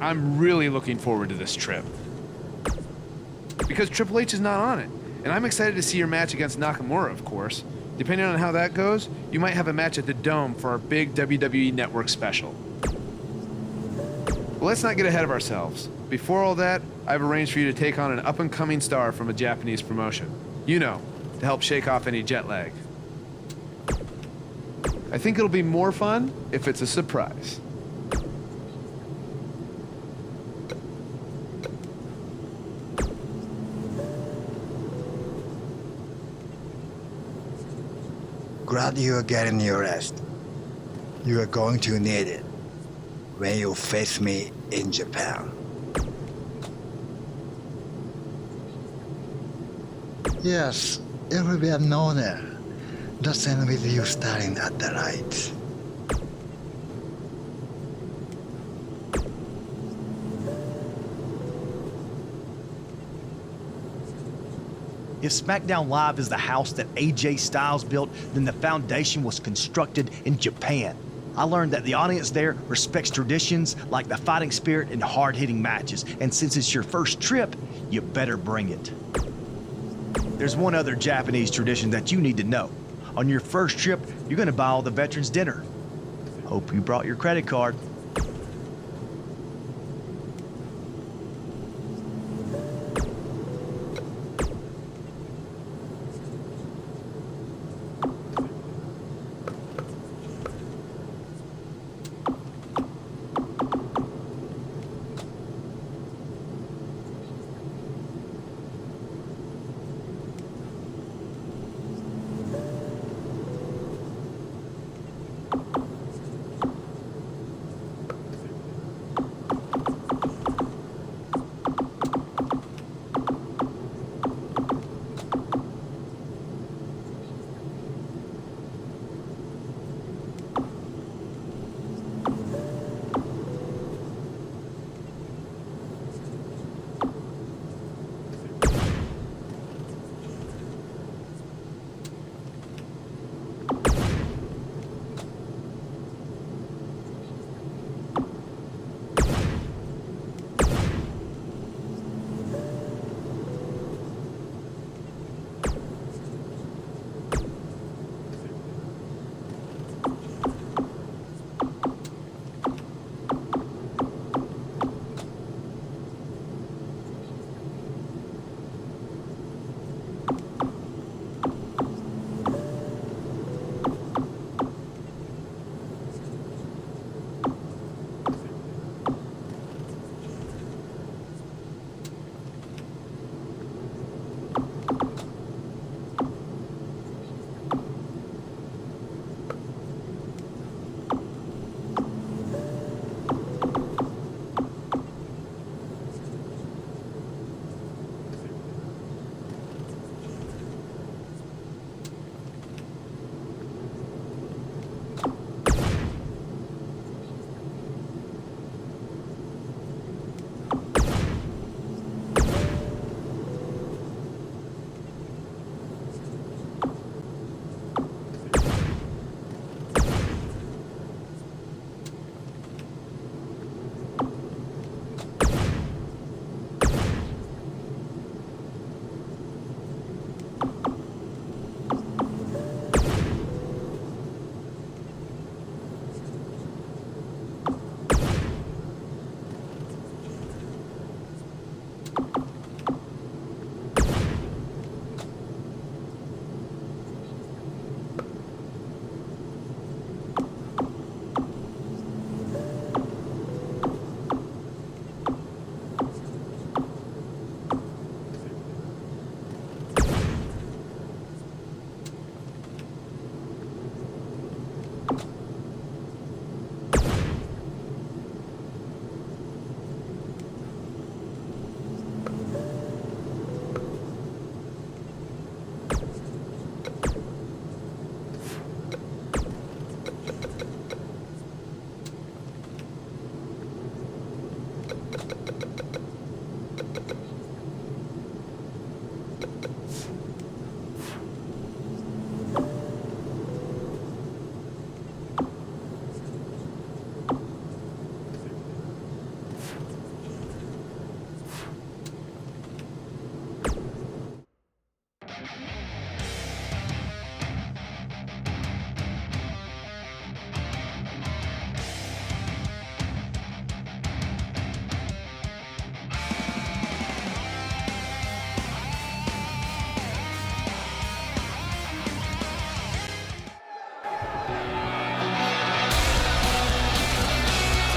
I'm really looking forward to this trip. Because Triple H is not on it. And I'm excited to see your match against Nakamura, of course. Depending on how that goes, you might have a match at the Dome for our big WWE Network special. But let's not get ahead of ourselves. Before all that, I've arranged for you to take on an up-and-coming star from a Japanese promotion. You know, to help shake off any jet lag. I think it'll be more fun if it's a surprise. Glad you are getting your rest. You are going to need it when you face me in Japan. Yes, it will be an honor. Just end with you starting at the lights. If SmackDown Live is the house that AJ Styles built, then the foundation was constructed in Japan. I learned that the audience there respects traditions like the fighting spirit and hard-hitting matches, and since it's your first trip, you better bring it. There's one other Japanese tradition that you need to know. On your first trip, you're gonna buy all the veterans dinner. Hope you brought your credit card.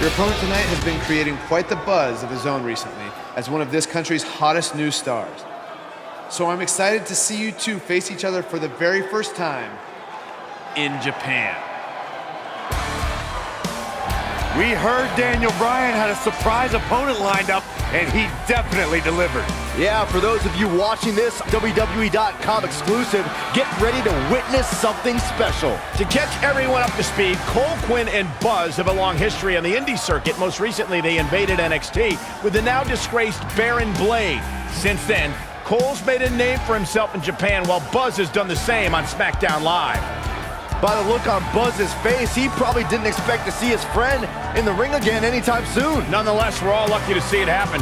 Your opponent tonight has been creating quite the buzz of his own recently as one of this country's hottest new stars. So I'm excited to see you two face each other for the very first time in Japan. We heard Daniel Bryan had a surprise opponent lined up, and he definitely delivered. Yeah, for those of you watching this WWE.com exclusive, get ready to witness something special. To catch everyone up to speed, Cole, Quinn, and Buzz have a long history on the indie circuit. Most recently, they invaded NXT with the now disgraced Baron Blade. Since then, Cole's made a name for himself in Japan, while Buzz has done the same on SmackDown Live. By the look on Buzz's face, he probably didn't expect to see his friend in the ring again anytime soon. Nonetheless, we're all lucky to see it happen.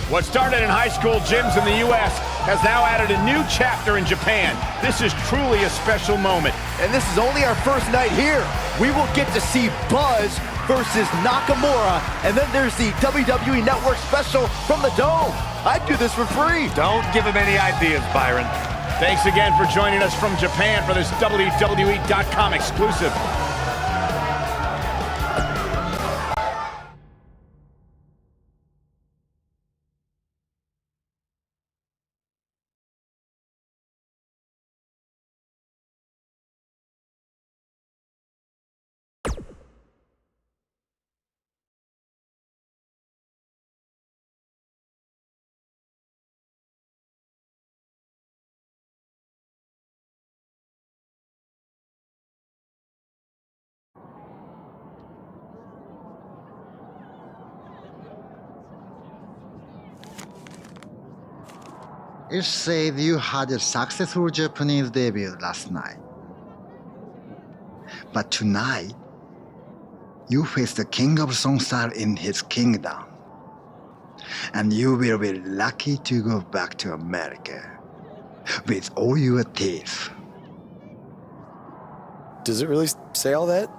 What started in high school gyms in the U.S. has now added a new chapter in Japan. This is truly a special moment. And this is only our first night here. We will get to see Buzz versus Nakamura, and then there's the WWE Network special from the Dome. I'd do this for free. Don't give him any ideas, Byron. Thanks again for joining us from Japan for this WWE.com exclusive. It said you had a successful Japanese debut last night. But tonight, you face the king of Songstar in his kingdom. And you will be lucky to go back to America with all your teeth. Does it really say all that?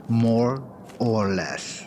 More or less.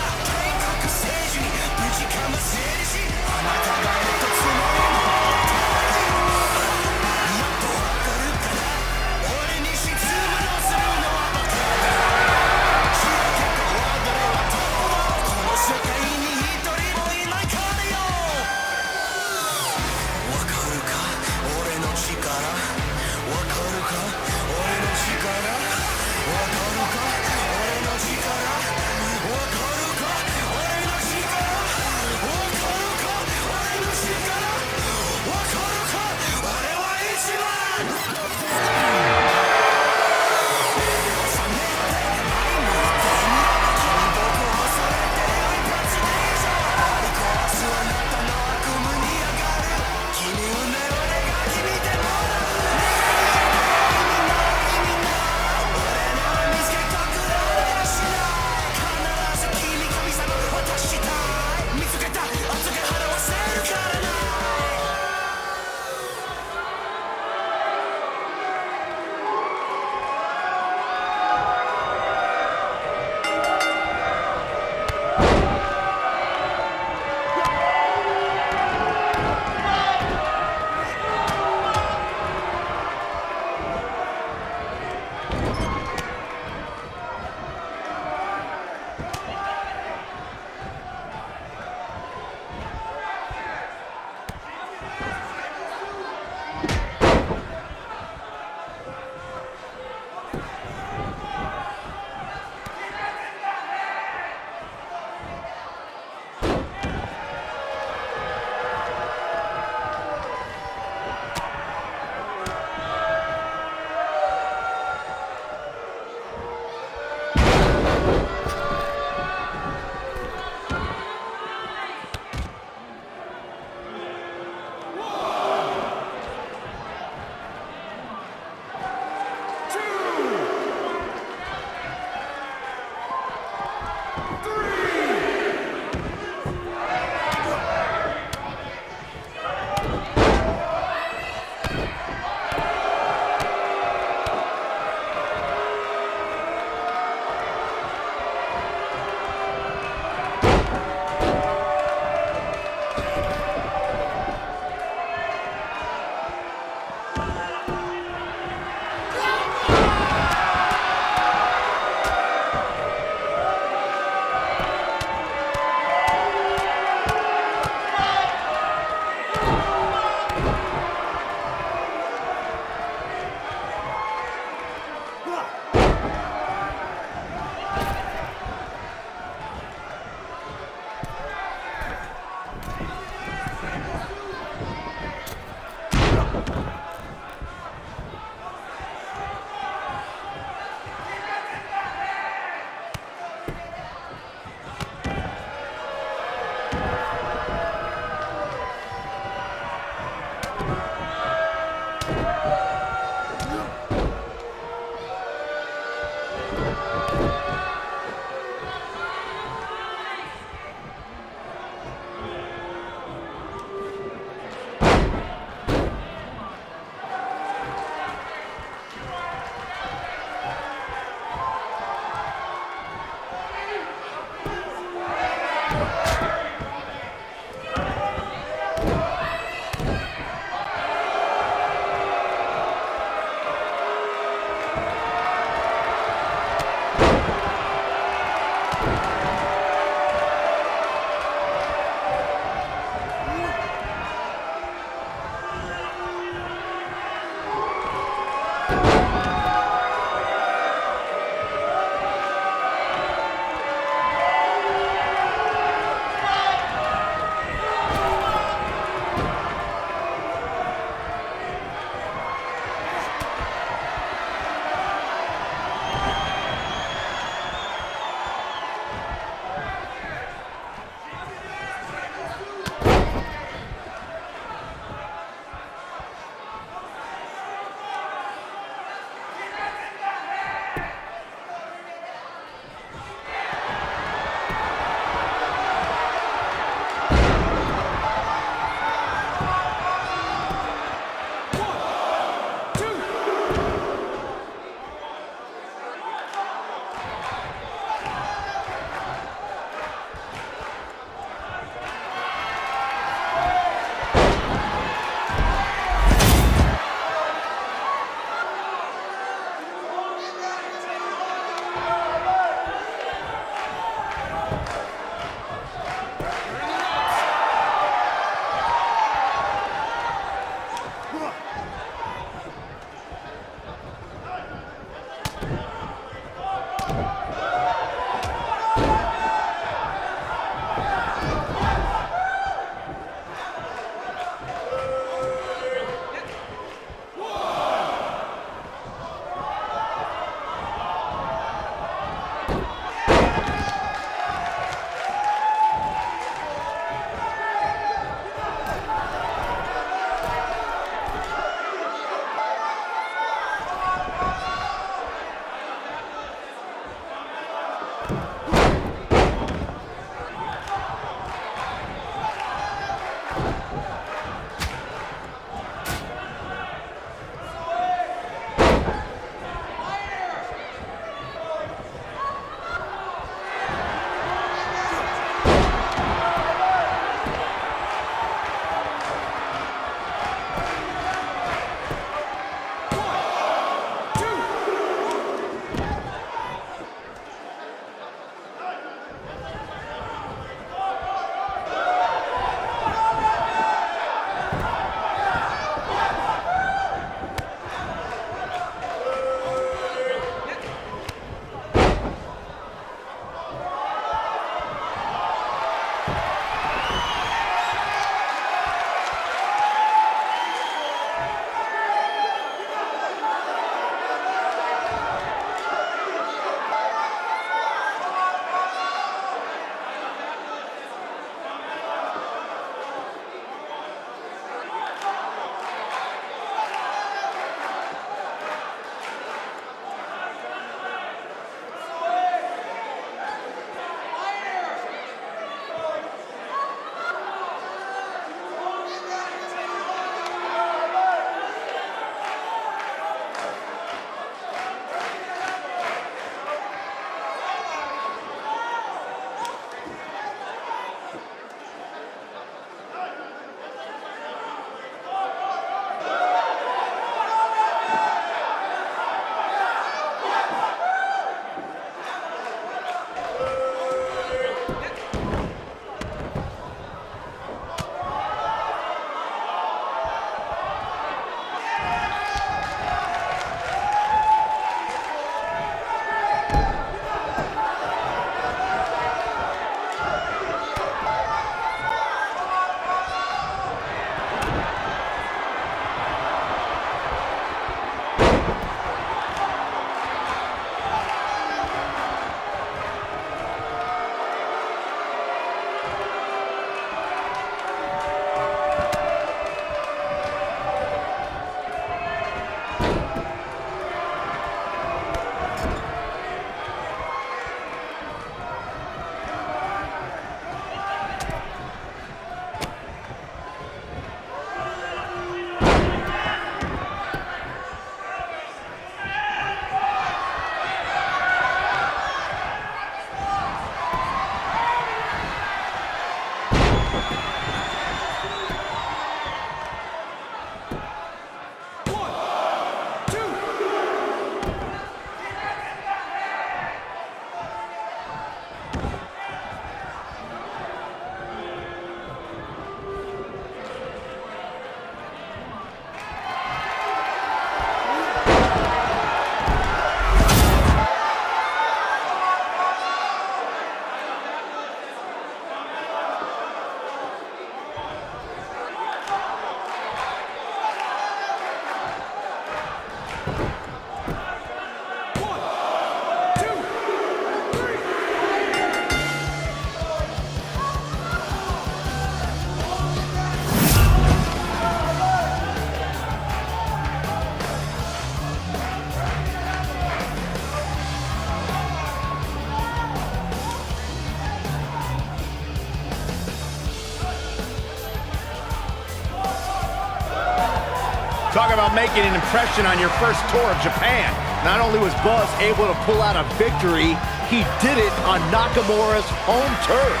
Talk about making an impression on your first tour of Japan. Not only was Buzz able to pull out a victory, he did it on Nakamura's home turf.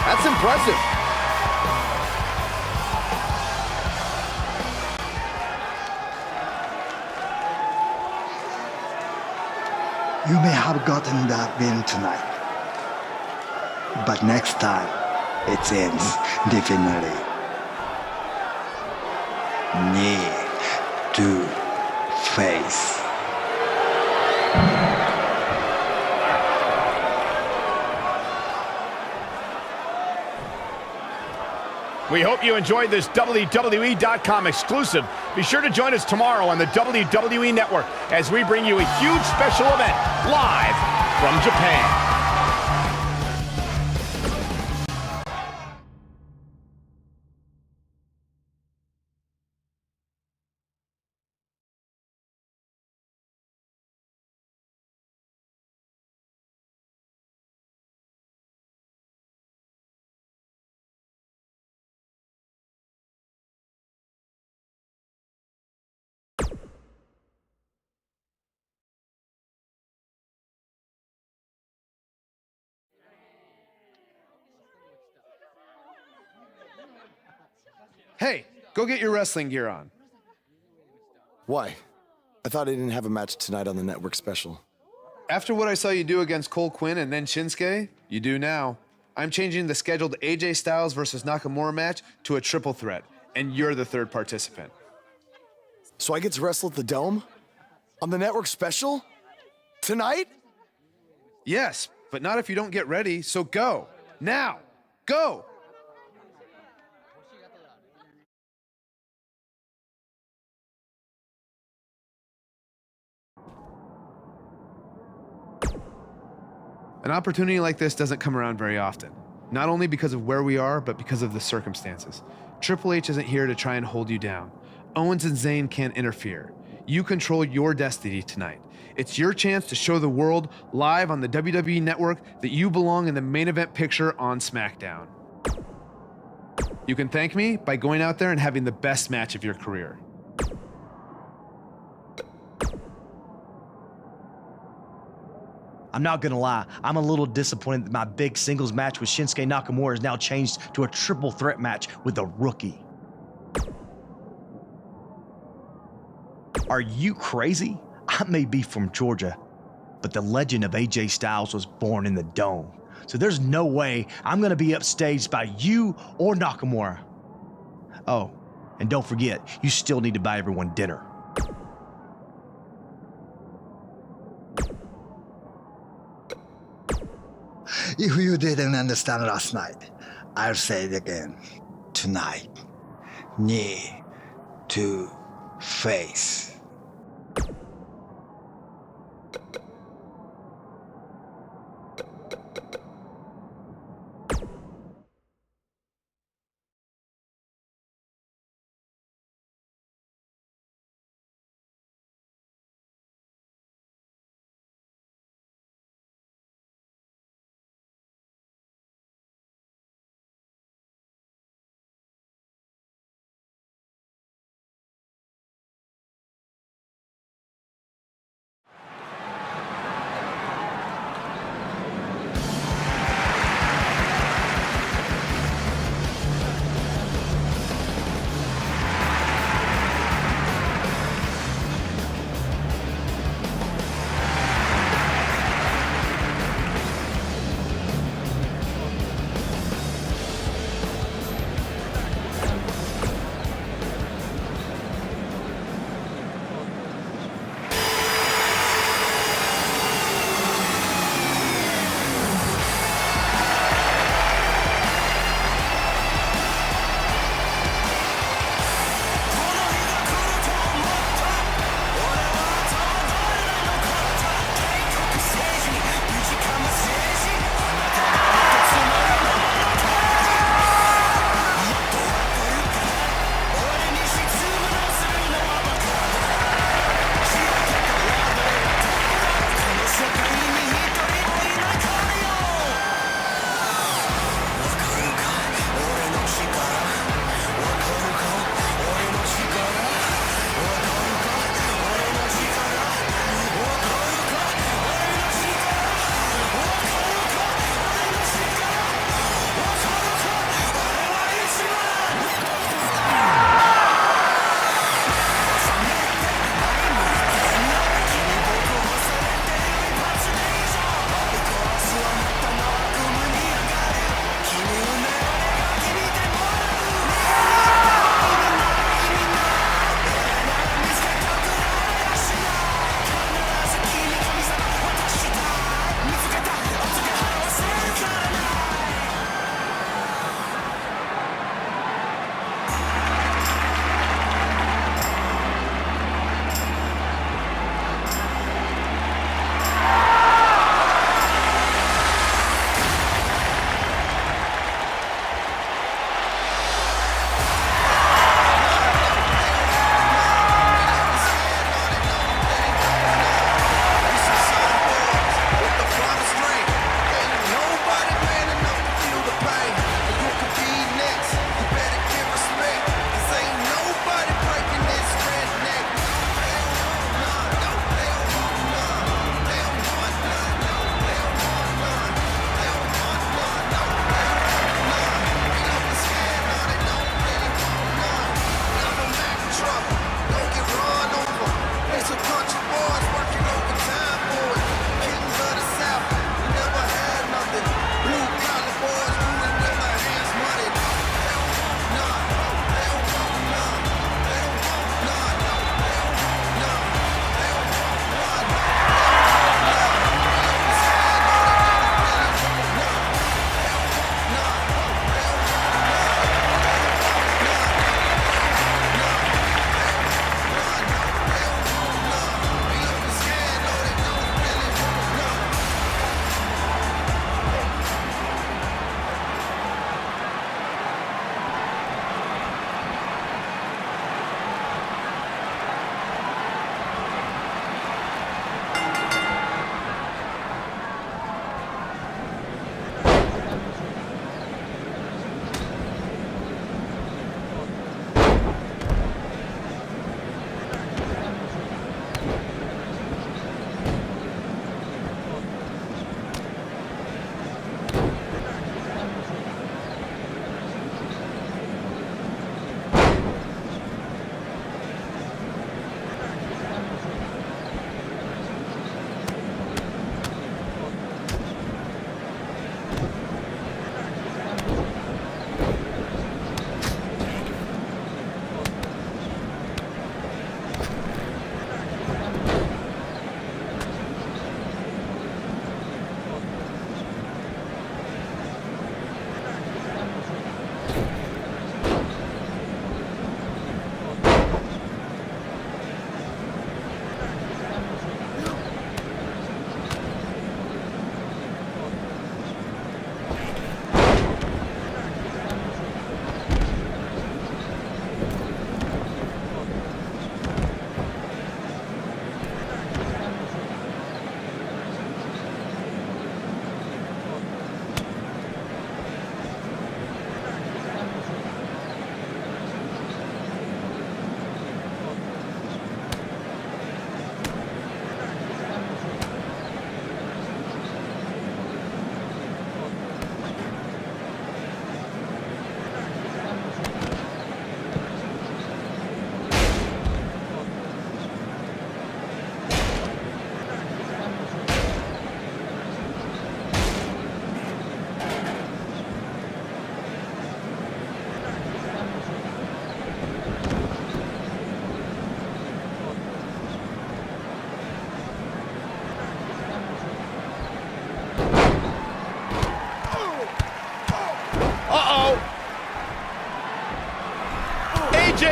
That's impressive. You may have gotten that win tonight, but next time it ends differently. Knee to face. We hope you enjoyed this WWE.com exclusive. Be sure to join us tomorrow on the WWE Network as we bring you a huge special event live from Japan. Hey, go get your wrestling gear on. Why? I thought I didn't have a match tonight on the network special. After what I saw you do against Cole Quinn and then Shinsuke, you do now. I'm changing the scheduled AJ Styles versus Nakamura match to a triple threat, and you're the third participant. So I get to wrestle at the Dome? On the network special? Tonight? Yes, but not if you don't get ready, so go. Now, go! An opportunity like this doesn't come around very often, not only because of where we are, but because of the circumstances. Triple H isn't here to try and hold you down. Owens and Zayn can't interfere. You control your destiny tonight. It's your chance to show the world live on the WWE Network that you belong in the main event picture on SmackDown. You can thank me by going out there and having the best match of your career. I'm not gonna lie, I'm a little disappointed that my big singles match with Shinsuke Nakamura is now changed to a triple threat match with a rookie. Are you crazy? I may be from Georgia, but the legend of AJ Styles was born in the Dome. So there's no way I'm gonna be upstaged by you or Nakamura. Oh, and don't forget, you still need to buy everyone dinner. If you didn't understand last night, I'll say it again. Tonight, knee to face.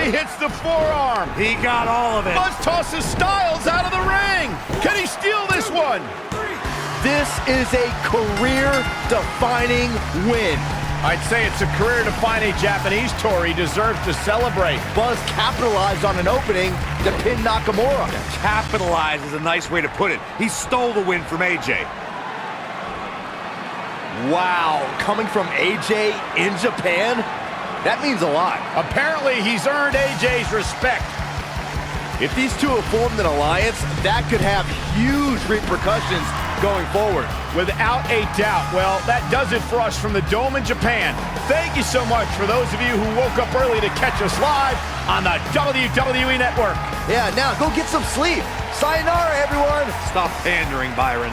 He hits the forearm. He got all of it. Buzz tosses Styles out of the ring. Can he steal this one? This is a career-defining win. I'd say it's a career-defining Japanese tour. He deserves to celebrate. Buzz capitalized on an opening to pin Nakamura. Capitalize is a nice way to put it. He stole the win from AJ. Wow, coming from AJ in Japan? That means a lot. Apparently, he's earned AJ's respect. If these two have formed an alliance, that could have huge repercussions going forward. Without a doubt. Well, that does it for us from the Dome in Japan. Thank you so much for those of you who woke up early to catch us live on the WWE Network. Yeah, now go get some sleep. Sayonara, everyone. Stop pandering, Byron.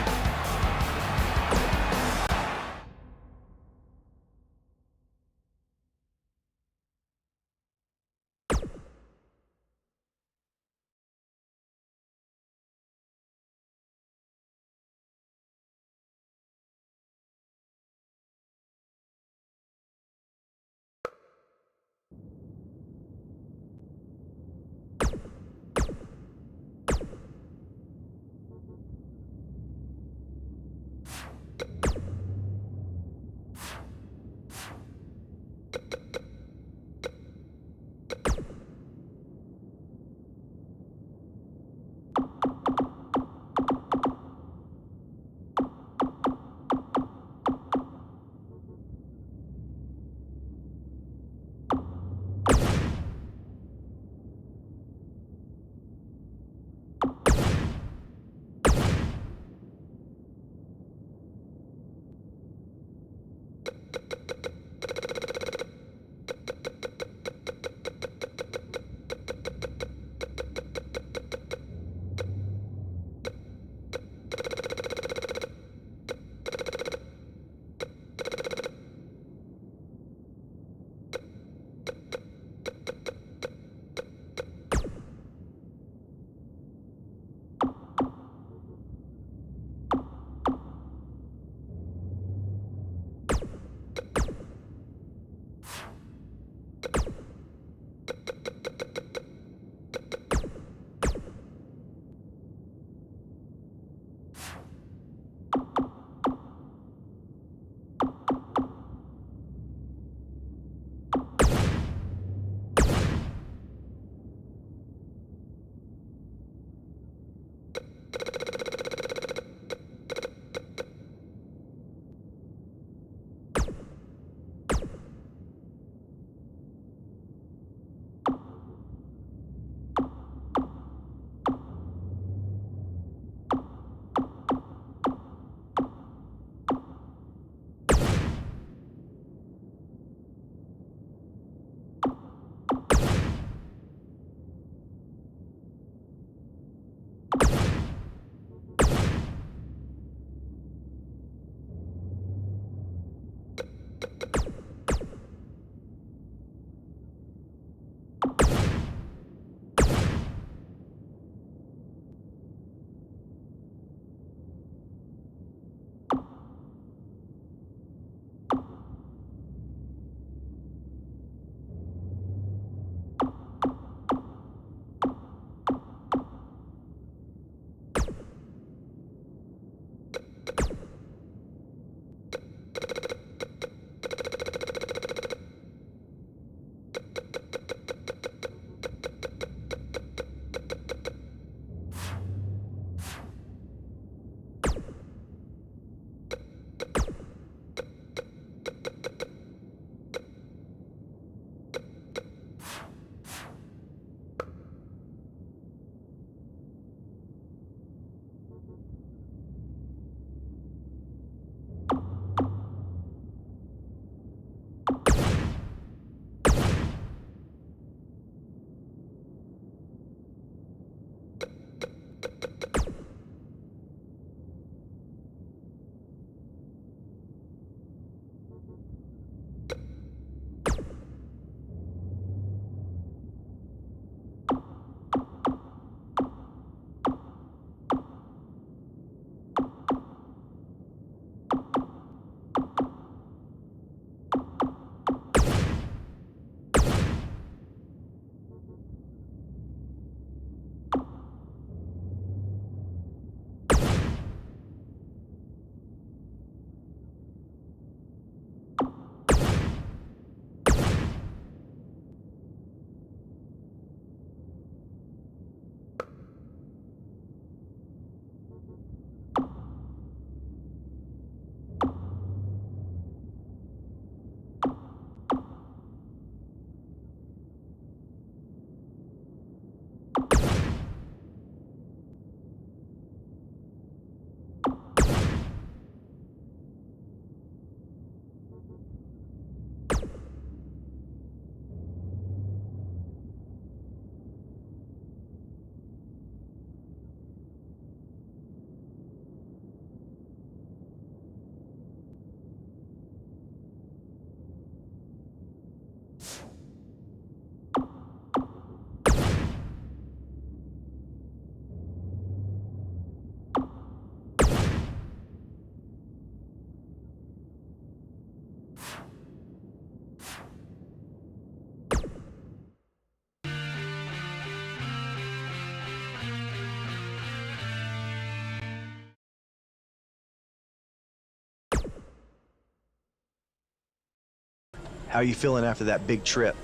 How are you feeling after that big trip?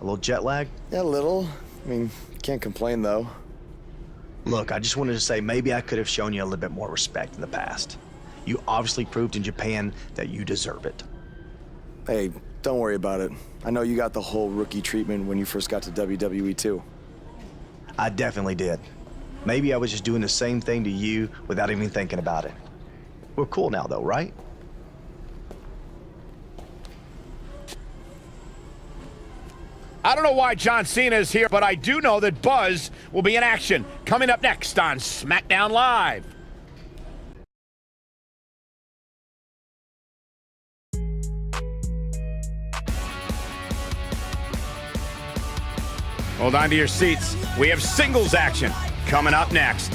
A little jet lag? Yeah, a little. I mean, can't complain though. Look, I just wanted to say maybe I could have shown you a little bit more respect in the past. You obviously proved in Japan that you deserve it. Hey, don't worry about it. I know you got the whole rookie treatment when you first got to WWE too. I definitely did. Maybe I was just doing the same thing to you without even thinking about it. We're cool now though, right? I don't know why John Cena is here, but I do know that Buzz will be in action coming up next on SmackDown Live. Hold on to your seats. We have singles action coming up next.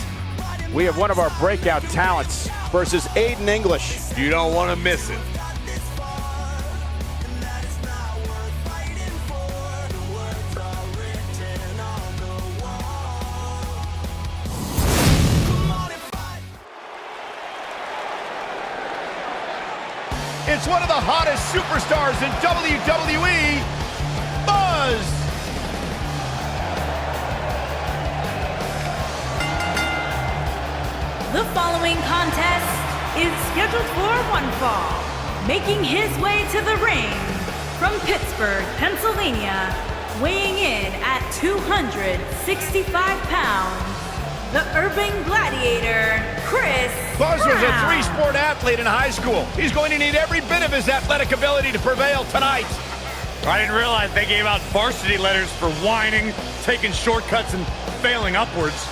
We have one of our breakout talents versus Aiden English. You don't want to miss it. It's one of the hottest superstars in WWE, Buzz. The following contest is scheduled for one fall. Making his way to the ring from Pittsburgh, Pennsylvania, weighing in at 265 pounds, the Urban Gladiator, Chris Buzz was a Brown. three-sport athlete in high school. He's going to need every bit of his athletic ability to prevail tonight. I didn't realize they gave out varsity letters for whining, taking shortcuts, and failing upwards.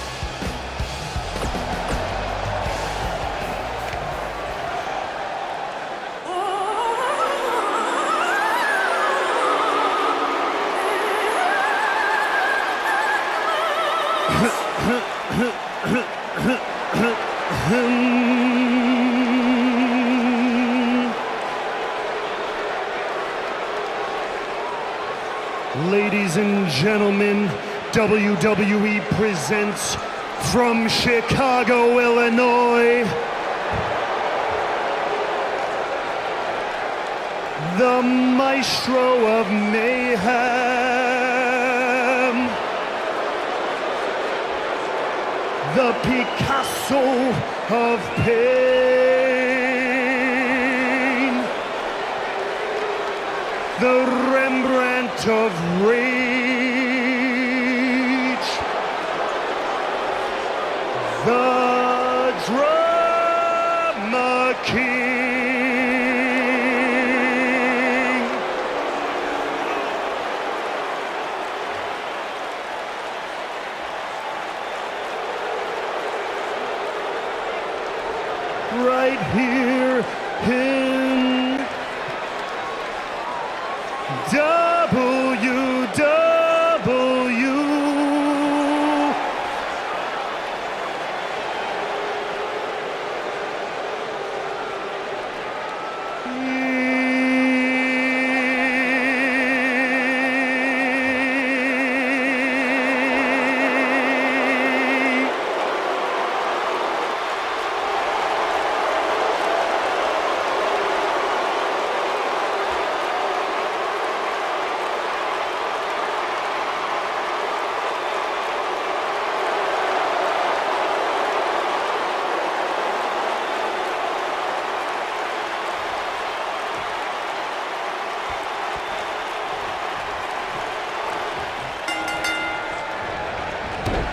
Ladies and gentlemen, WWE presents from Chicago, Illinois, the Maestro of Mayhem, the Picasso of Pain, the Rembrandt of Rage, the Drama King, right here in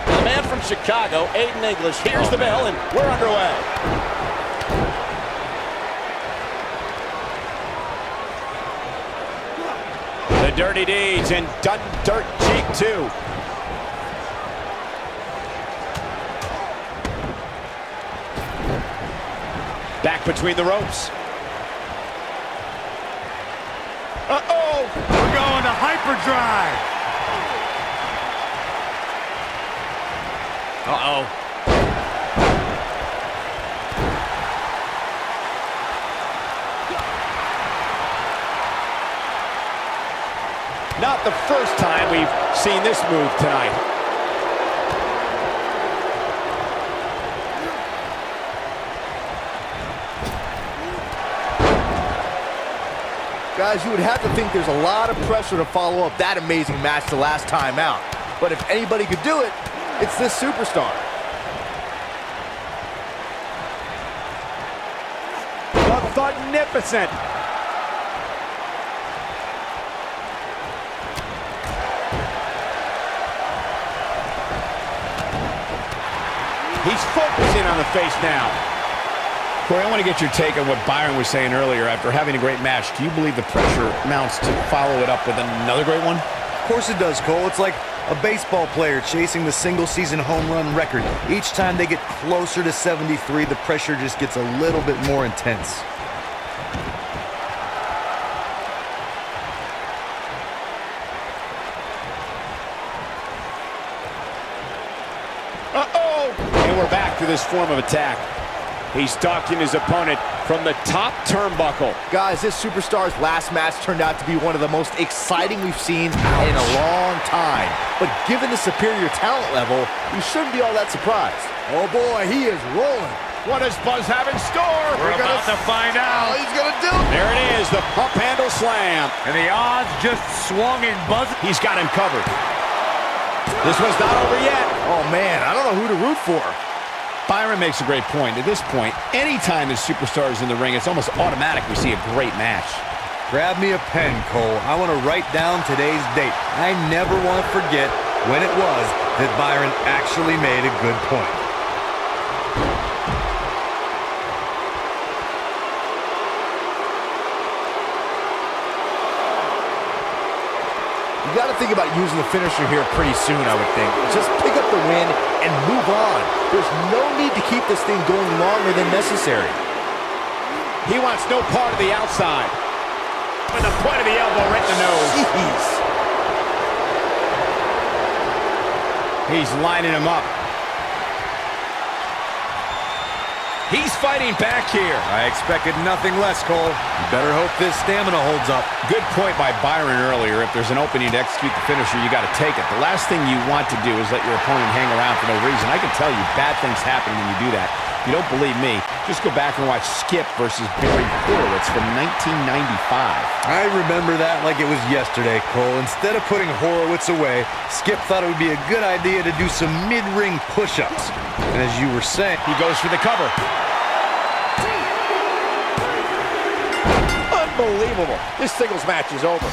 The man from Chicago, Aiden English, here's the bell, and we're underway. The Dirty Deeds and Dun Dirt Cheek 2. Back between the ropes. Uh-oh! We're going to hyperdrive. Uh-oh. Not the first time we've seen this move tonight. Guys, you would have to think there's a lot of pressure to follow up that amazing match the last time out. But if anybody could do it, it's this superstar. Magnificent. He's focusing on the face now. Corey, I want to get your take on what Byron was saying earlier. After having a great match, do you believe the pressure mounts to follow it up with another great one? Of course it does, Cole. It's like a baseball player chasing the single-season home run record. Each time they get closer to 73, the pressure just gets a little bit more intense. And we're back to this form of attack. He's stalking his opponent from the top turnbuckle. Guys, this superstar's last match turned out to be one of the most exciting we've seen in a long time. But given the superior talent level, you shouldn't be all that surprised. Oh boy, he is rolling. What does Buzz have in store? We're about to find out. He's gonna do it. There it is, the pump handle slam. And the odds just swung in Buzz. He's got him covered. This one's not over yet. Oh man, I don't know who to root for. Byron makes a great point. At this point, anytime the superstar is in the ring, it's almost automatic we see a great match. Grab me a pen, Cole. I want to write down today's date. I never want to forget when it was that Byron actually made a good point. You got to think about using the finisher here pretty soon, I would think. Just pick up the win and move on. There's no need to keep this thing going longer than necessary. He wants no part of the outside. With the point of the elbow right in the nose. Jeez. He's lining him up. He's fighting back here. I expected nothing less, Cole. You better hope this stamina holds up. Good point by Byron earlier. If there's an opening to execute the finisher, you got to take it. The last thing you want to do is let your opponent hang around for no reason. I can tell you bad things happen when you do that. If you don't believe me, just go back and watch Skip versus Barry Horowitz from 1995. I remember that like it was yesterday, Cole. Instead of putting Horowitz away, Skip thought it would be a good idea to do some mid-ring push-ups. And as you were saying, He goes for the cover. Unbelievable. This singles match is over.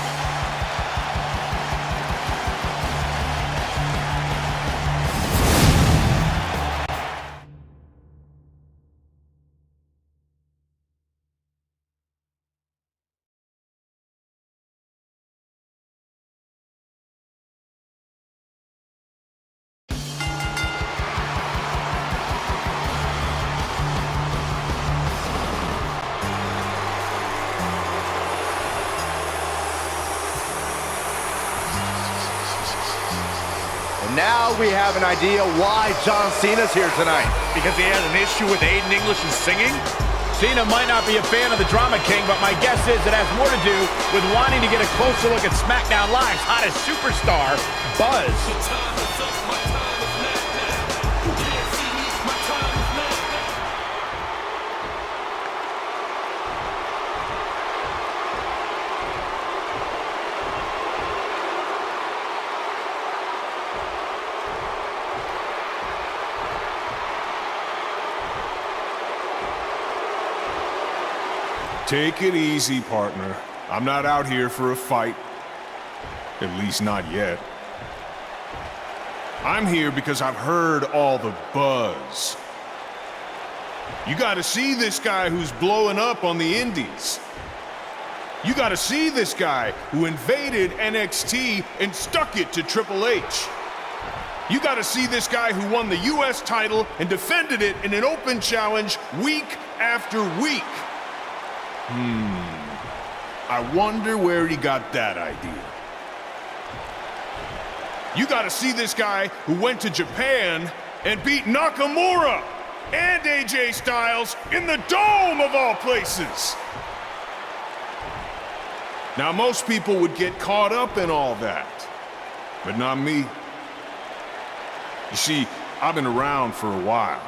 Now we have an idea why John Cena's here tonight. Because he has an issue with Aiden English's singing? Cena might not be a fan of the Drama King, but my guess is it has more to do with wanting to get a closer look at SmackDown Live's hottest superstar, Buzz. Take it easy, partner. I'm not out here for a fight. At least not yet. I'm here because I've heard all the buzz. You gotta see this guy who's blowing up on the indies. You gotta see this guy who invaded NXT and stuck it to Triple H. You gotta see this guy who won the US title and defended it in an open challenge week after week. I wonder where he got that idea. You gotta see this guy who went to Japan and beat Nakamura and AJ Styles in the Dome of all places. Now, most people would get caught up in all that, but not me. You see, I've been around for a while,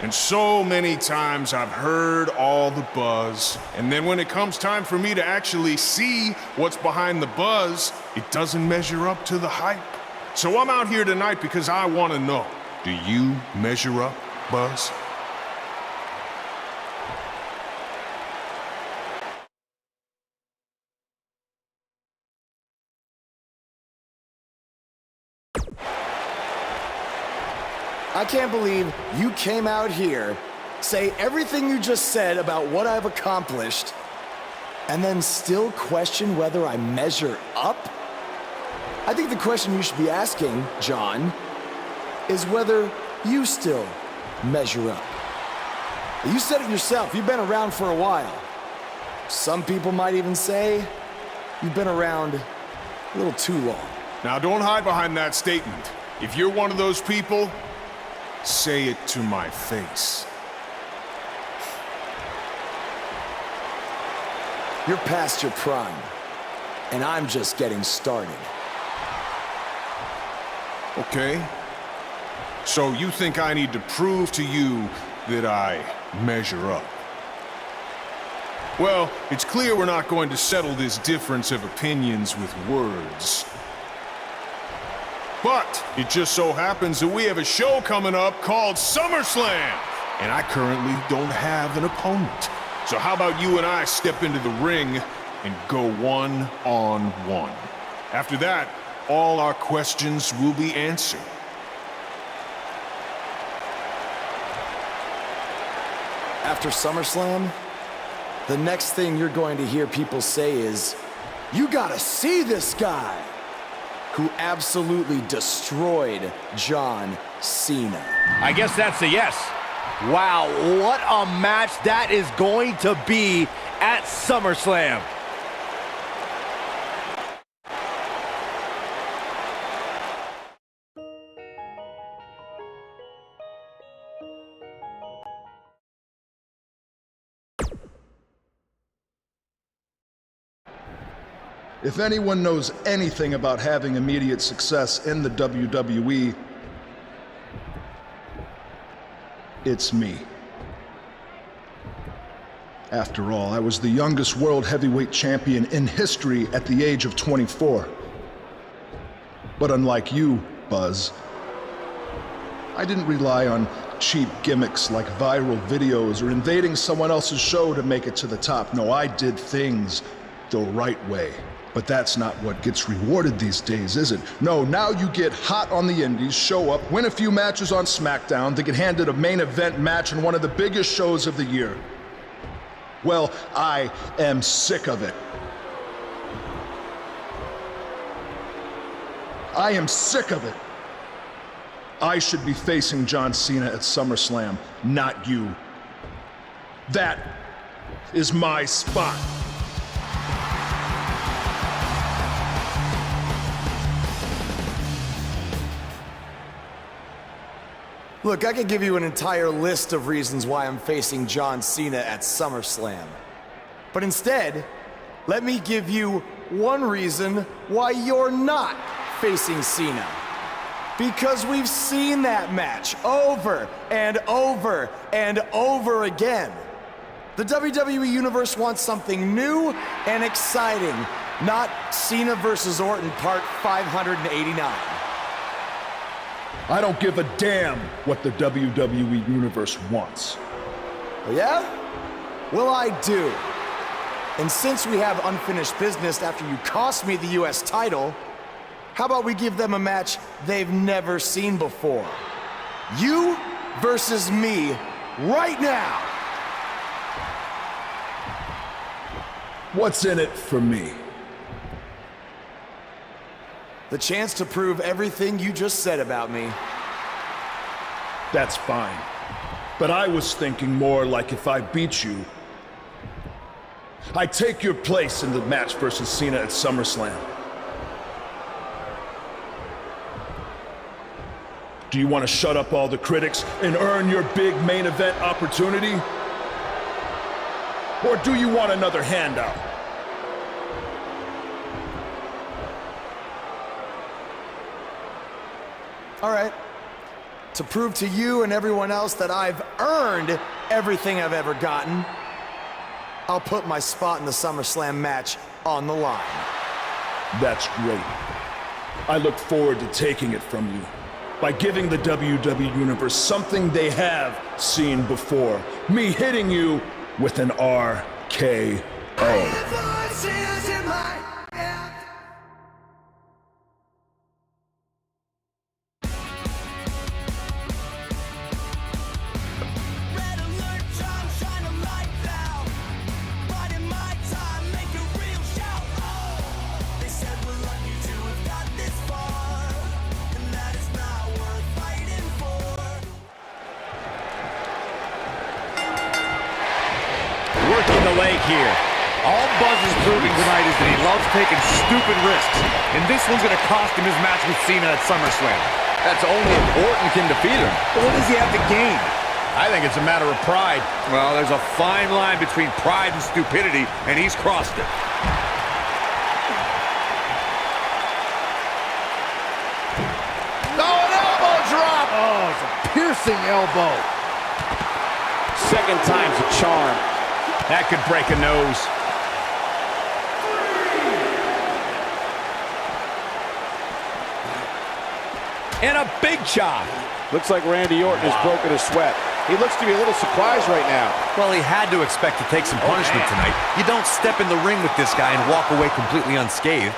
And so many times I've heard all the buzz, and then when it comes time for me to actually see what's behind the buzz, it doesn't measure up to the hype. So I'm out here tonight because I want to know, do you measure up, Buzz? I can't believe you came out here, say everything you just said about what I've accomplished, and then still question whether I measure up? I think the question you should be asking, John, is whether you still measure up. You said it yourself, you've been around for a while. Some people might even say you've been around a little too long. Now don't hide behind that statement. If you're one of those people, say it to my face. You're past your prime, and I'm just getting started. Okay. So you think I need to prove to you that I measure up? Well, it's clear we're not going to settle this difference of opinions with words. But it just so happens that we have a show coming up called SummerSlam, and I currently don't have an opponent. So how about you and I step into the ring and go one-on-one? After that, all our questions will be answered. After SummerSlam, the next thing you're going to hear people say is, "You gotta see this guy," who absolutely destroyed John Cena. I guess that's a yes. Wow, what a match that is going to be at SummerSlam. If anyone knows anything about having immediate success in the WWE, it's me. After all, I was the youngest world heavyweight champion in history at the age of 24. But unlike you, Buzz, I didn't rely on cheap gimmicks like viral videos or invading someone else's show to make it to the top. No, I did things the right way. But that's not what gets rewarded these days, is it? No, now you get hot on the indies, show up, win a few matches on SmackDown, to get handed a main event match in one of the biggest shows of the year. Well, I am sick of it. I am sick of it. I should be facing John Cena at SummerSlam, not you. That is my spot. Look, I could give you an entire list of reasons why I'm facing John Cena at SummerSlam. But instead, let me give you one reason why you're not facing Cena. Because we've seen that match over and over and over again. The WWE Universe wants something new and exciting, not Cena versus Orton Part 589. I don't give a damn what the WWE Universe wants. Oh, yeah? Well, I do. And since we have unfinished business after you cost me the US title, how about we give them a match they've never seen before? You versus me right now. What's in it for me? The chance to prove everything you just said about me. That's fine. But I was thinking more like if I beat you, I take your place in the match versus Cena at SummerSlam. Do you want to shut up all the critics and earn your big main event opportunity? Or do you want another handout? All right. To prove to you and everyone else that I've earned everything I've ever gotten, I'll put my spot in the SummerSlam match on the line. That's great. I look forward to taking it from you by giving the WWE Universe something they have seen before. Me hitting you with an RKO. Working the leg here. All Buzz is proving tonight is that he loves taking stupid risks. And this one's going to cost him his match with Cena at SummerSlam. That's only if Orton can defeat him. But what does he have to gain? I think it's a matter of pride. Well, there's a fine line between pride and stupidity, and he's crossed it. Oh, an elbow drop! Oh, it's a piercing elbow. Second time's a charm. That could break a nose. And a big chop. Looks like Randy Orton has broken a sweat. He looks to be a little surprised right now. Well, he had to expect to take some punishment tonight. You don't step in the ring with this guy and walk away completely unscathed.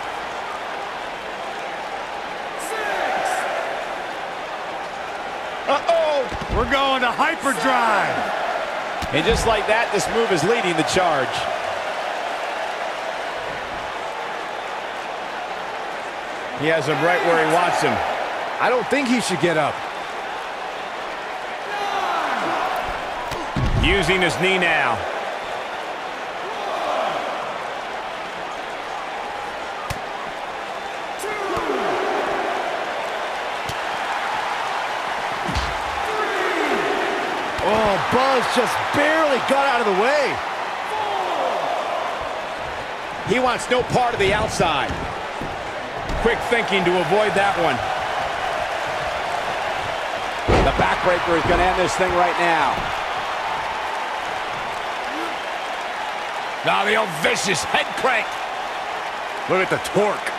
Uh-oh! We're going to hyperdrive. And just like that, this move is leading the charge. He has him right where he wants him. I don't think he should get up. Using his knee now. Oh, Buzz just barely got out of the way. He wants no part of the outside. Quick thinking to avoid that one. The backbreaker is going to end this thing right now. Now the old vicious head crank. Look at the torque.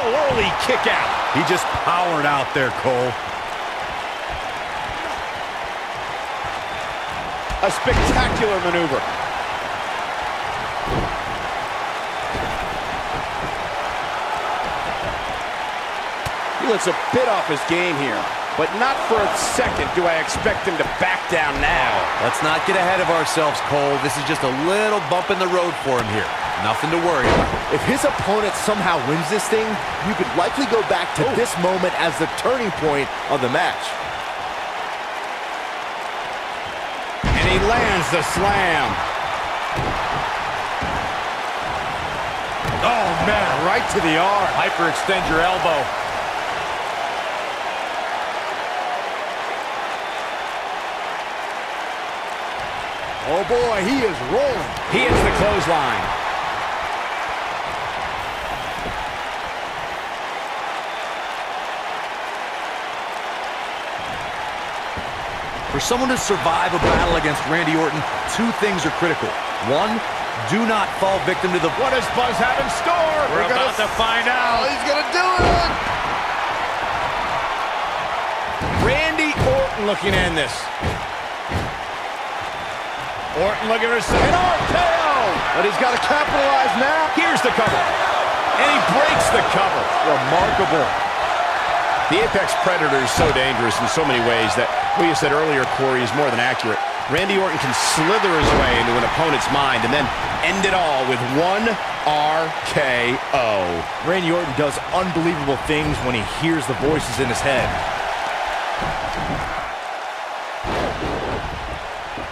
Early kick out. He just powered out there, Cole. A spectacular maneuver. He looks a bit off his game here, but not for a second do I expect him to back down now. Let's not get ahead of ourselves, Cole. This is just a little bump in the road for him here. Nothing to worry about. If his opponent somehow wins this thing, you could likely go back to this moment as the turning point of the match. And he lands the slam. Oh, man, right to the arm. Hyperextend your elbow. Oh, boy, he is rolling. He hits the clothesline. For someone to survive a battle against Randy Orton, two things are critical. One, do not fall victim to the... What does Buzz have in store? We're about to find out. He's going to do it! Randy Orton looking to end this. Orton looking for an RKO. But he's got to capitalize now. Here's the cover. And he breaks the cover. Remarkable. The Apex Predator is so dangerous in so many ways that what you said earlier, Corey, is more than accurate. Randy Orton can slither his way into an opponent's mind and then end it all with one RKO. Randy Orton does unbelievable things when he hears the voices in his head.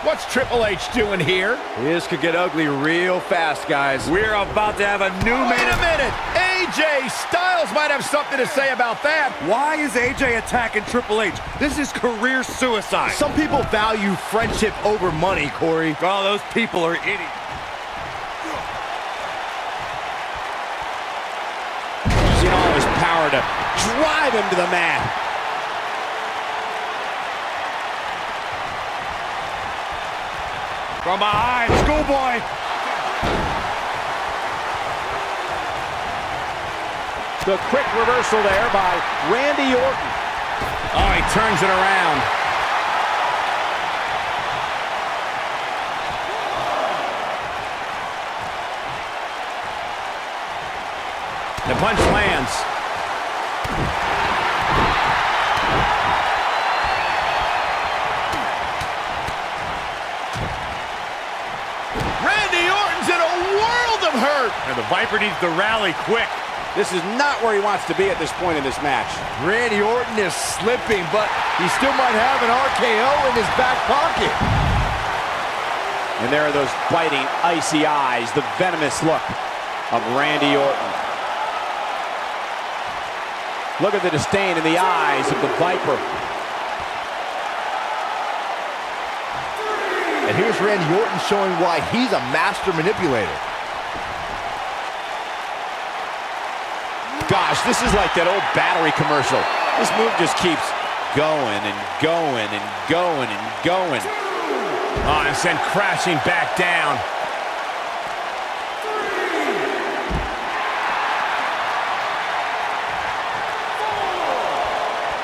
What's Triple H doing here? This could get ugly real fast, guys. We're about to have a new Wait a minute! AJ Styles might have something to say about that. Why is AJ attacking Triple H? This is career suicide. Some people value friendship over money, Corey. Oh, those people are idiots. hard to drive him to the mat. From behind, schoolboy. The quick reversal there by Randy Orton. Oh, he turns it around. The punch lands. Randy Orton's in a world of hurt. And the Viper needs to rally quick. This is not where he wants to be at this point in this match. Randy Orton is slipping, but he still might have an RKO in his back pocket. And there are those biting, icy eyes, the venomous look of Randy Orton. Look at the disdain in the eyes of the Viper. And here's Randy Orton showing why he's a master manipulator. Gosh, this is like that old battery commercial. This move just keeps going and going and going and going. Oh, and sent crashing back down.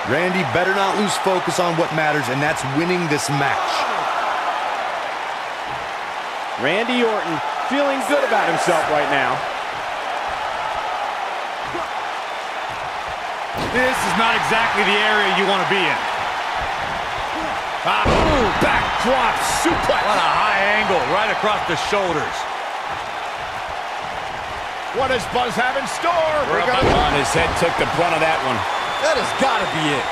Randy better not lose focus on what matters, and that's winning this match. Randy Orton feeling good about himself right now. This is not exactly the area you want to be in. Backdrop suplex. What a high angle right across the shoulders. What does Buzz have in store? His head took the brunt of that one. That has got to be it.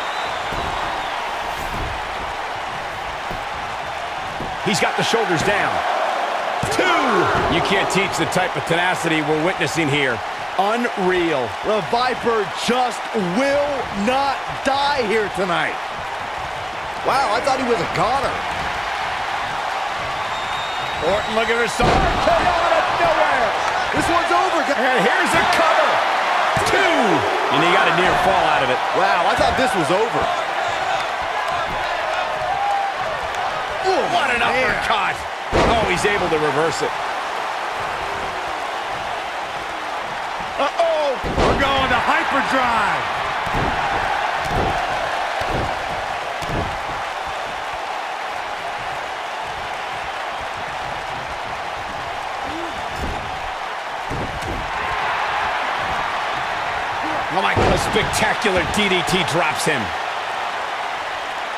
He's got the shoulders down. 2. You can't teach the type of tenacity we're witnessing here. Unreal. The Viper just will not die here tonight. Wow, I thought he was a goner. Orton looking for some RKO out of nowhere. This one's over. And here's a cover. 2. And he got a near fall out of it. Wow, I thought this was over. Ooh, what an uppercut. Oh, he's able to reverse it. Uh-oh, we're going to hyperdrive. Oh my God, a spectacular DDT drops him.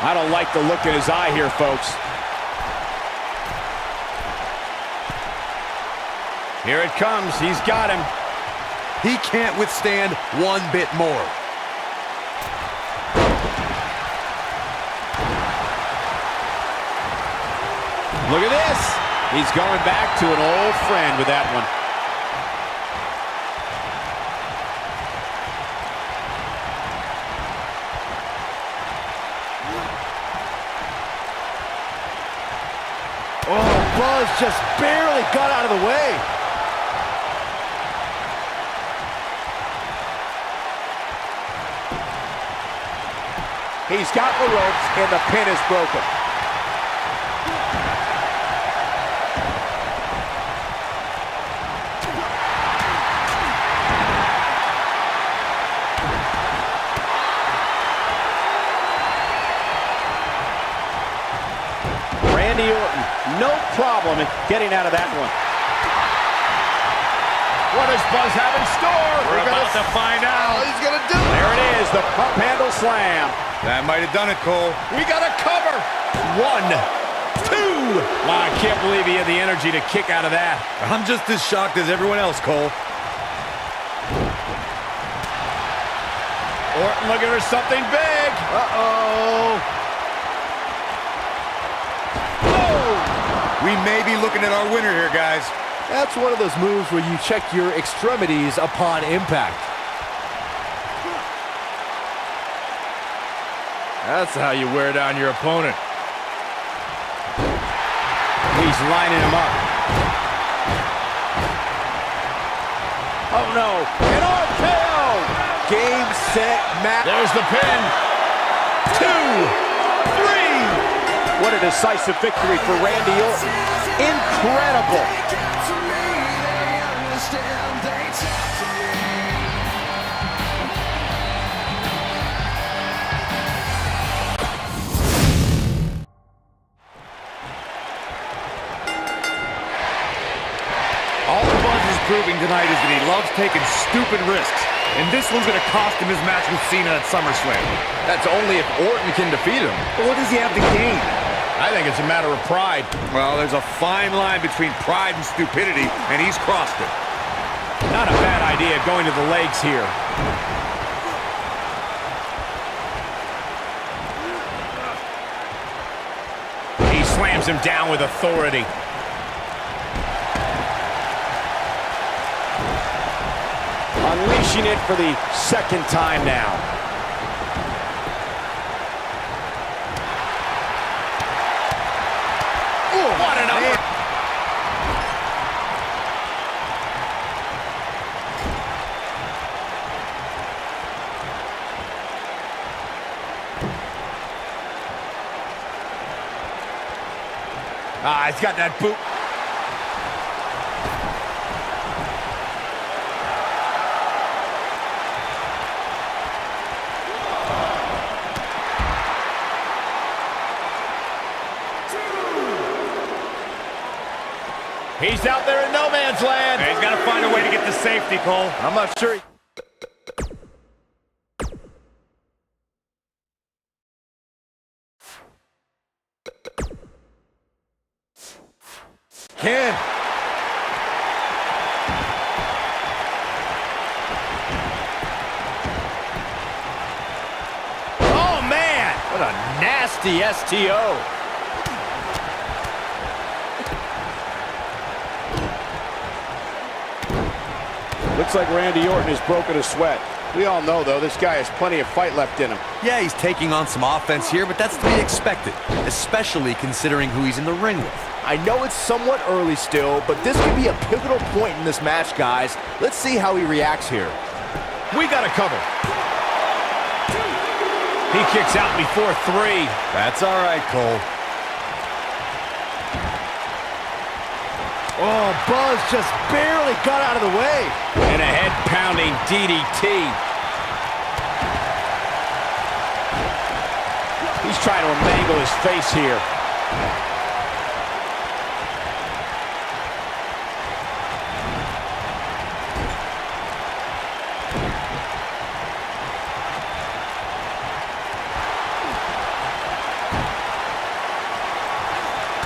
I don't like the look in his eye here, folks. Here it comes, he's got him. He can't withstand one bit more. Look at this. He's going back to an old friend with that one. Oh, Buzz just barely got out of the way. He's got the ropes, and the pin is broken. Randy Orton, no problem in getting out of that one. What does Buzz have in store? We're about to find out. He's going to do it. There it is, the pump handle slam. That might have done it, Cole. We got a cover. 1, 2. Wow, I can't believe he had the energy to kick out of that. I'm just as shocked as everyone else, Cole. Orton looking for something big. Uh-oh. We may be looking at our winner here, guys. That's one of those moves where you check your extremities upon impact. That's how you wear down your opponent. He's lining him up. Oh no, an RKO! Game, set, match. There's the pin. 2, 3. What a decisive victory for Randy Orton. Incredible. All Buzz is proving tonight is that he loves taking stupid risks. And this one's going to cost him his match with Cena at SummerSlam. That's only if Orton can defeat him. But what does he have to gain? I think it's a matter of pride. Well, there's a fine line between pride and stupidity, and he's crossed it. Not a bad idea going to the legs here. He slams him down with authority. Unleashing it for the second time now. Ooh, what an upper. He's got that boot. He's out there in no man's land. He's got to find a way to get to safety, Cole. I'm not sure. Ken. Oh, man. What a nasty STO. Looks like Randy Orton has broken a sweat. We all know, though, this guy has plenty of fight left in him. Yeah, he's taking on some offense here, but that's to be expected, especially considering who he's in the ring with. I know it's somewhat early still, but this could be a pivotal point in this match, guys. Let's see how he reacts here. We got to cover. He kicks out before 3. That's all right, Cole. Oh, Buzz just barely got out of the way. And a head-pounding DDT. He's trying to mangle his face here.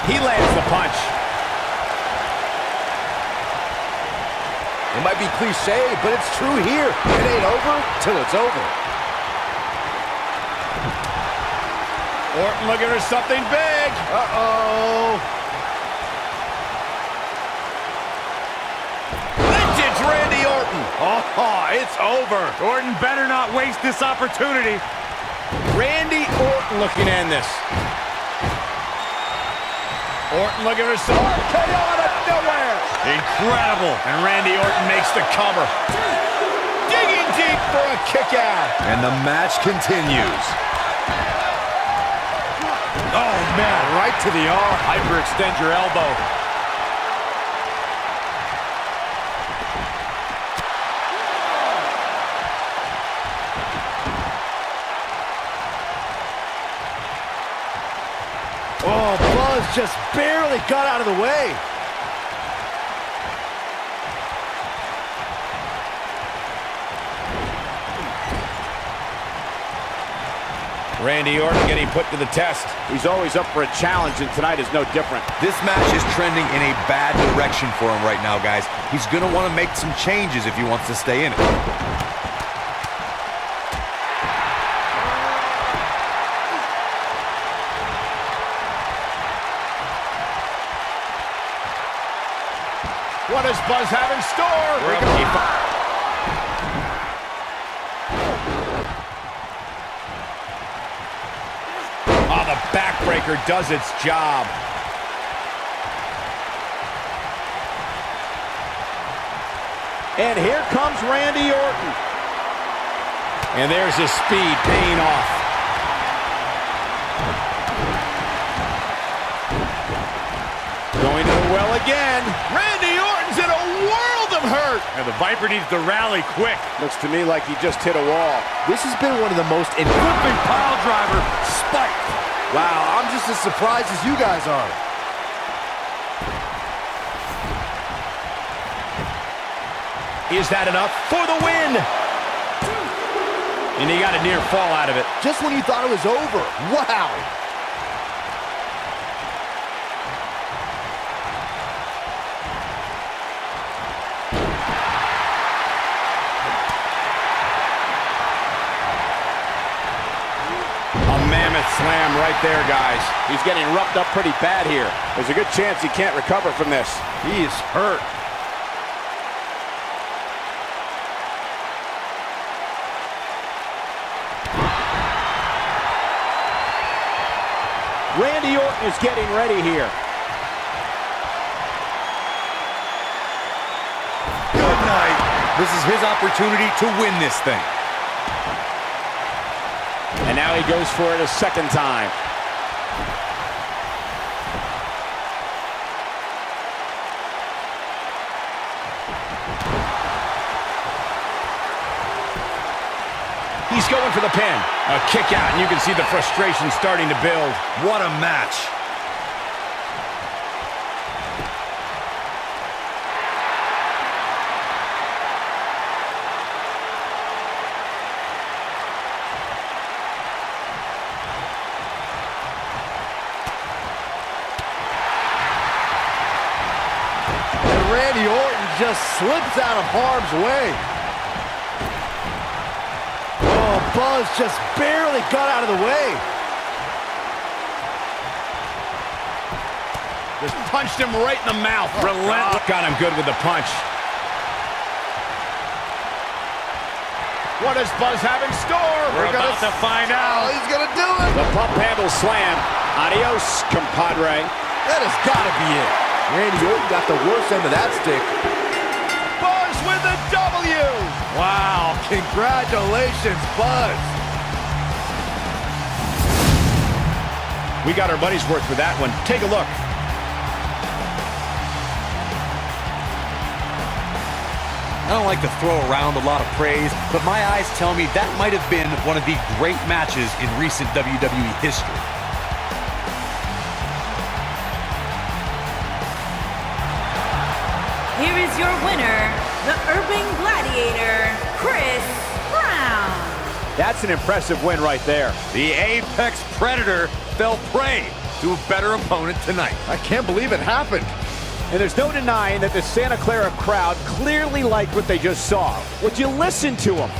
He lands the punch. It might be cliche, but it's true here. It ain't over till it's over. Orton looking for something big. Uh-oh. Vintage Randy Orton. Oh, it's over. Orton better not waste this opportunity. Randy Orton looking to end this. Orton looking for some RKO out of nowhere. Incredible. And Randy Orton makes the cover. Digging deep for a kick out. And the match continues. Oh, man, right to the arm. Hyperextend your elbow. Oh, Buzz just barely got out of the way. Randy Orton getting put to the test. He's always up for a challenge, and tonight is no different. This match is trending in a bad direction for him right now, guys. He's going to want to make some changes if he wants to stay in it. What does Buzz have in store? Oh, the backbreaker does its job. And here comes Randy Orton. And there's his speed paying off. Going to the well again. Randy Orton's in a world of hurt. And the Viper needs to rally quick. Looks to me like he just hit a wall. This has been one of the most Flipping pile driver, spiked. Wow, I'm just as surprised as you guys are. Is that enough for the win? And he got a near fall out of it. Just when you thought it was over. Wow. A mammoth slam right there, guys. He's getting roughed up pretty bad here. There's a good chance he can't recover from this. He is hurt. Randy Orton is getting ready here. Good night. This is his opportunity to win this thing. And now he goes for it a second time. He's going for the pin. A kick out, and you can see the frustration starting to build. What a match. And Randy Orton just slips out of harm's way. Buzz just barely got out of the way. Just punched him right in the mouth. Relentless. Got him good with the punch. What does Buzz have in store? We're about to find out. Oh, he's gonna do it. The pump handle slam. Adios, compadre. That has got to be it. Randy Orton got the worst end of that stick. Buzz with the W. Wow, congratulations, Buzz. We got our money's worth for that one. Take a look. I don't like to throw around a lot of praise, but my eyes tell me that might have been one of the great matches in recent WWE history. Here is your winner, the Urban Gladiator, Chris Brown. That's an impressive win right there. The Apex Predator fell prey to a better opponent tonight. I can't believe it happened. And there's no denying that the Santa Clara crowd clearly liked what they just saw. Would you listen to them?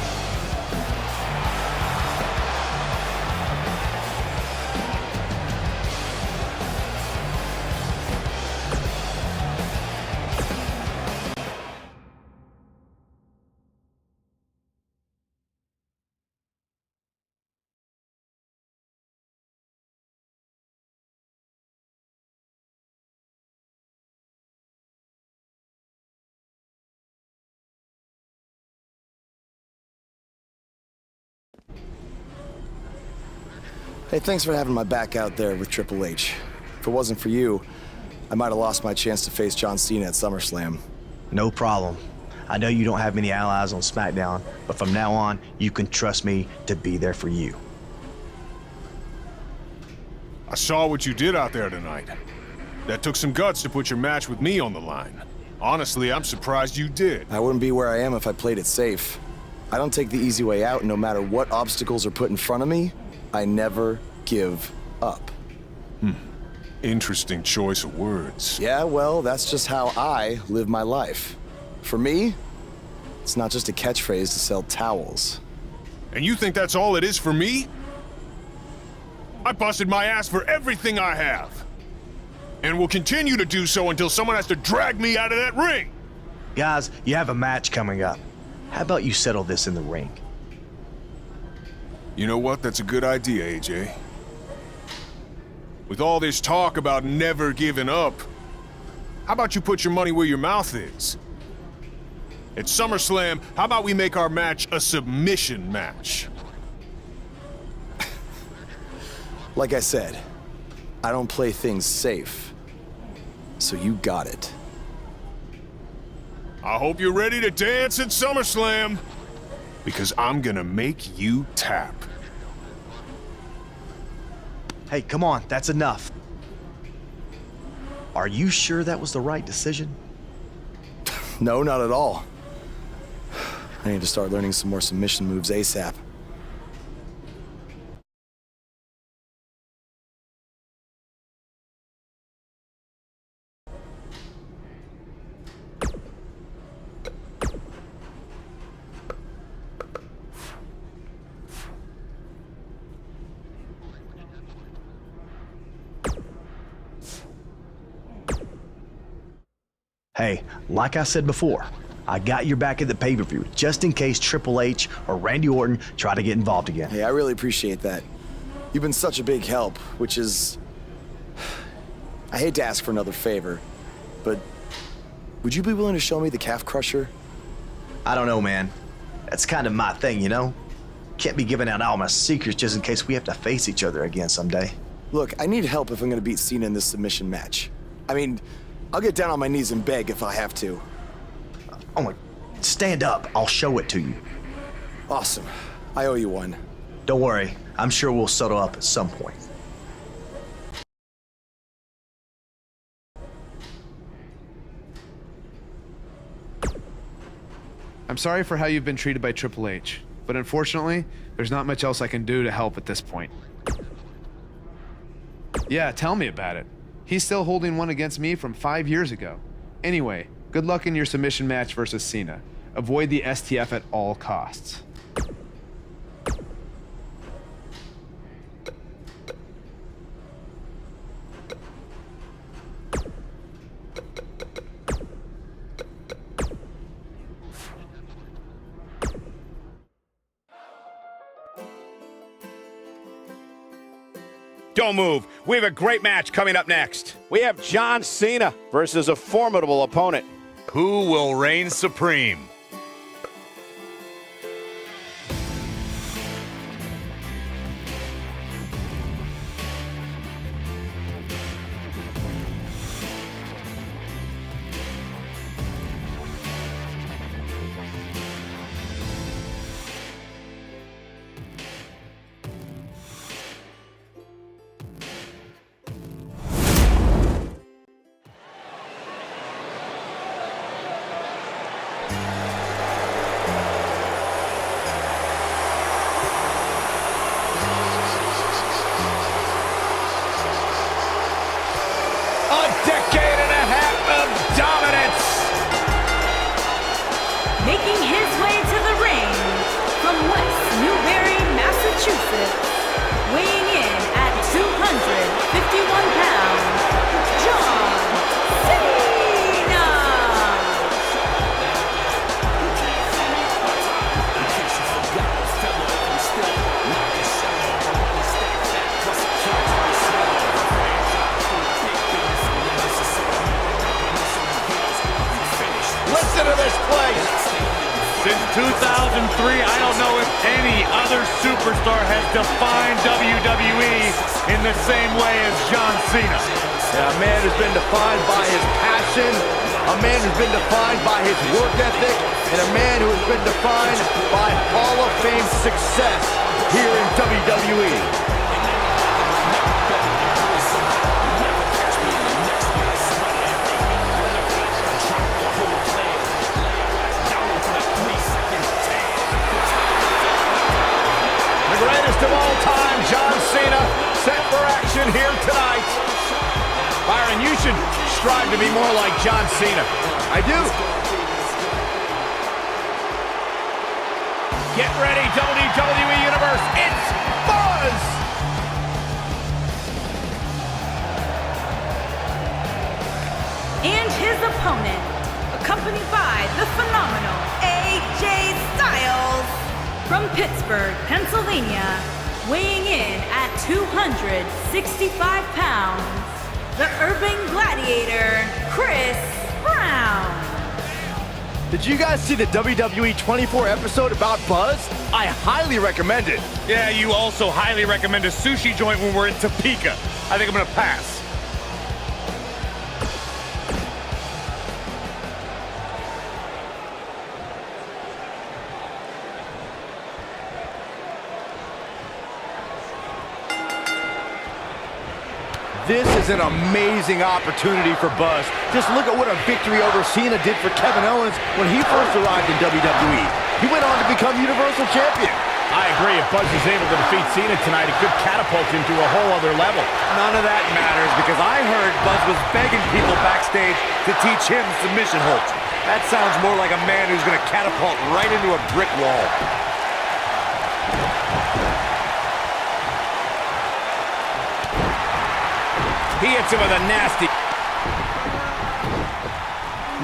Hey, thanks for having my back out there with Triple H. If it wasn't for you, I might have lost my chance to face John Cena at SummerSlam. No problem. I know you don't have many allies on SmackDown, but from now on, you can trust me to be there for you. I saw what you did out there tonight. That took some guts to put your match with me on the line. Honestly, I'm surprised you did. I wouldn't be where I am if I played it safe. I don't take the easy way out, no matter what obstacles are put in front of me. I never give up. Interesting choice of words. Yeah, well, that's just how I live my life. For me, it's not just a catchphrase to sell towels. And you think that's all it is for me? I busted my ass for everything I have. And will continue to do so until someone has to drag me out of that ring. Guys, you have a match coming up. How about you settle this in the ring? You know what? That's a good idea, AJ. With all this talk about never giving up, how about you put your money where your mouth is? At SummerSlam, how about we make our match a submission match? Like I said, I don't play things safe. So you got it. I hope you're ready to dance at SummerSlam, because I'm gonna make you tap. Hey, come on, that's enough. Are you sure that was the right decision? No, not at all. I need to start learning some more submission moves ASAP. Hey, like I said before, I got your back at the pay-per-view just in case Triple H or Randy Orton try to get involved again. Hey, I really appreciate that. You've been such a big help, which is... I hate to ask for another favor, but would you be willing to show me the calf crusher? I don't know, man. That's kind of my thing, you know? Can't be giving out all my secrets just in case we have to face each other again someday. Look, I need help if I'm gonna beat Cena in this submission match. I mean, I'll get down on my knees and beg if I have to. Oh my... Stand up. I'll show it to you. Awesome. I owe you one. Don't worry. I'm sure we'll settle up at some point. I'm sorry for how you've been treated by Triple H, but unfortunately, there's not much else I can do to help at this point. Yeah, tell me about it. He's still holding one against me from 5 years ago. Anyway, good luck in your submission match versus Cena. Avoid the STF at all costs. Don't move. We have a great match coming up next. We have John Cena versus a formidable opponent. Who will reign supreme? Making his way to the ring from West Newbury, Massachusetts, weighing in at 251 pounds, John Cena! Listen to this place! Since 2003, I don't know if any other superstar has defined WWE in the same way as John Cena. Yeah, a man who's been defined by his passion, a man who's been defined by his work ethic, and a man who has been defined by Hall of Fame success here in WWE. Greatest of all time, John Cena, set for action here tonight. Byron, you should strive to be more like John Cena. I do. Get ready, WWE Universe. It's Buzz! And his opponent, accompanied by the phenomenal AJ Styles, from Pittsburgh, Pennsylvania, weighing in at 265 pounds, the Urban Gladiator, Chris Brown. Did you guys see the WWE 24 episode about Buzz? I highly recommend it. Yeah, you also highly recommend a sushi joint when we're in Topeka. I think I'm gonna pass. This is an amazing opportunity for Buzz. Just look at what a victory over Cena did for Kevin Owens when he first arrived in WWE. He went on to become Universal Champion. I agree. If Buzz is able to defeat Cena tonight, it could catapult him to a whole other level. None of that matters because I heard Buzz was begging people backstage to teach him submission holds. That sounds more like a man who's gonna catapult right into a brick wall. He hits him with a nasty.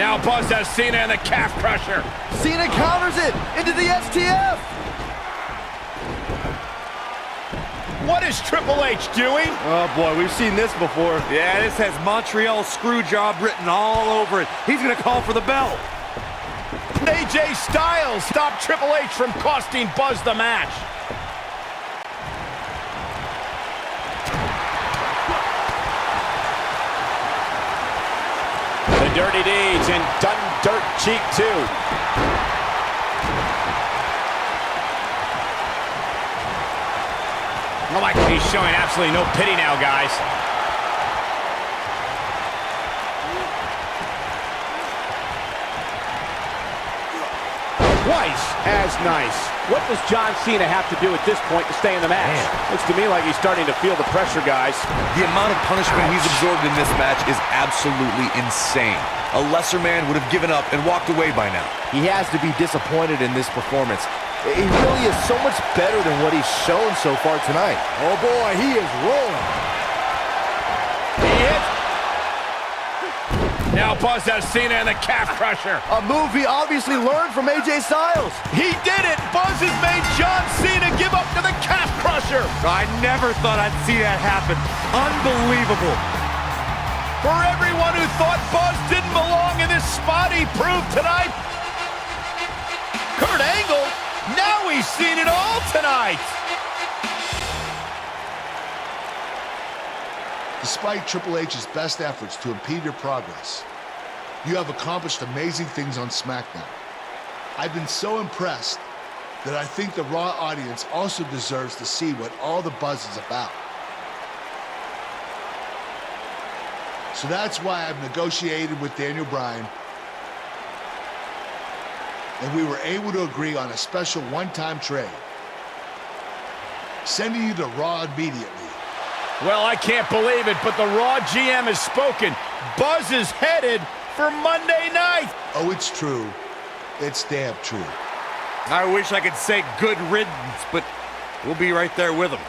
Now Buzz has Cena in the calf crusher. Cena counters it into the STF. What is Triple H doing? Oh boy, we've seen this before. Yeah, this has Montreal screw job written all over it. He's gonna call for the bell. AJ Styles stopped Triple H from costing Buzz the match. The Dirty Deeds and done dirt cheek too. Oh my, he's showing absolutely no pity now, guys. Twice as nice. What does John Cena have to do at this point to stay in the match? Looks to me like he's starting to feel the pressure, guys. The amount of punishment he's absorbed in this match is absolutely insane. A lesser man would have given up and walked away by now. He has to be disappointed in this performance. He really is so much better than what he's shown so far tonight. Oh boy, he is rolling. He hits. Now Buzz has Cena in the calf crusher. A move he obviously learned from AJ Styles. He did it! Buzz has made John Cena give up to the calf crusher. I never thought I'd see that happen. Unbelievable. For everyone who thought Buzz didn't belong in this spot, he proved tonight. Kurt Angle, now he's seen it all tonight. Despite Triple H's best efforts to impede your progress, you have accomplished amazing things on SmackDown. I've been so impressed that I think the Raw audience also deserves to see what all the buzz is about. So that's why I've negotiated with Daniel Bryan, and we were able to agree on a special one-time trade, sending you to Raw immediately. Well, I can't believe it, but the Raw GM has spoken. Buzz is headed for Monday night. Oh, it's true. It's damn true. I wish I could say good riddance, but we'll be right there with him.